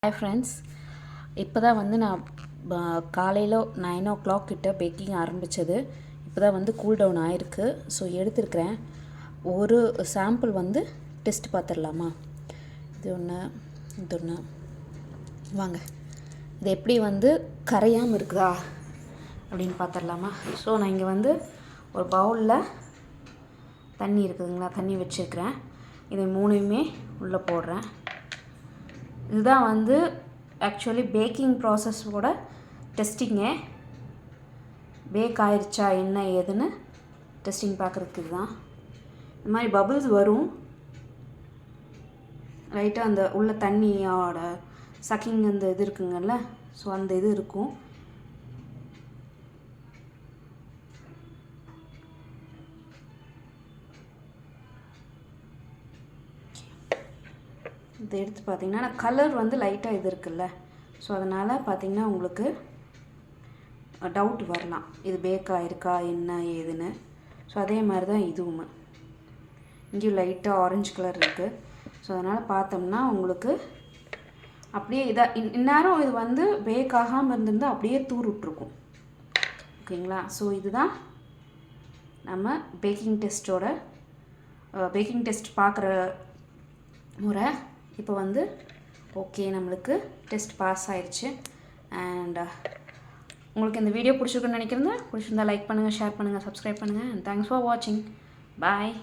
Hi friends, இப்போ தான் வந்து நான் காலையில் 9 o'clock கிட்ட பேக்கிங் ஆரம்பித்தது. இப்போ தான் வந்து கூல் டவுன் ஆகிருக்கு. ஸோ எடுத்துருக்கிறேன். ஒரு சாம்பிள் வந்து டெஸ்ட் பார்த்துடலாமா? இது ஒன்று, இது ஒன்று. வாங்க, இது எப்படி வந்து கரையாமல் இருக்குதா அப்படின்னு பார்த்துடலாமா? ஸோ நான் இங்கே வந்து ஒரு பவுலில் தண்ணி இருக்குதுங்களா, தண்ணி வச்சுருக்கிறேன். இதை மூணையுமே உள்ளே போடுறேன். இதுதான் வந்து ஆக்சுவலி பேக்கிங் ப்ராசஸோட டெஸ்டிங்கே. பேக் ஆயிடுச்சா என்ன ஏதுன்னு டெஸ்டிங் பார்க்குறதுக்கு இதுதான். இந்த மாதிரி பபிள்ஸ் வரும் ரைட்டாக, அந்த உள்ள தண்ணியோட சக்கிங் அந்த இது இருக்குங்கல்ல, ஸோ அந்த இது இருக்கும். இதை எடுத்து பார்த்திங்கன்னா கலர் வந்து லைட்டாக இது இருக்குல்ல, ஸோ அதனால் பார்த்திங்கன்னா உங்களுக்கு டவுட் வரலாம், இது பேக் ஆகிருக்கா என்ன ஏதுன்னு. ஸோ அதே மாதிரி தான் இதுவும், இங்கேயும் லைட்டாக ஆரஞ்சு கலர் இருக்குது. ஸோ அதனால் பார்த்தோம்னா உங்களுக்கு அப்படியே இதாக இந்நேரம் இது வந்து பேக் ஆகாமல் இருந்திருந்தால் அப்படியே தூர் விட்ருக்கும். ஓகேங்களா? ஸோ இதுதான் நம்ம பேக்கிங் டெஸ்ட் பார்க்குற முறை. இப்போ வந்து ஓகே, நம்மளுக்கு டெஸ்ட் பாஸ் ஆயிடுச்சு. அண்ட் உங்களுக்கு இந்த வீடியோ பிடிச்சிருக்குன்னு நினைக்கிறேன். பிடிச்சிருந்தா லைக் பண்ணுங்கள், ஷேர் பண்ணுங்கள், சப்ஸ்கிரைப் பண்ணுங்கள். அண்ட் தேங்க்ஸ் ஃபார் வாட்சிங். பாய்.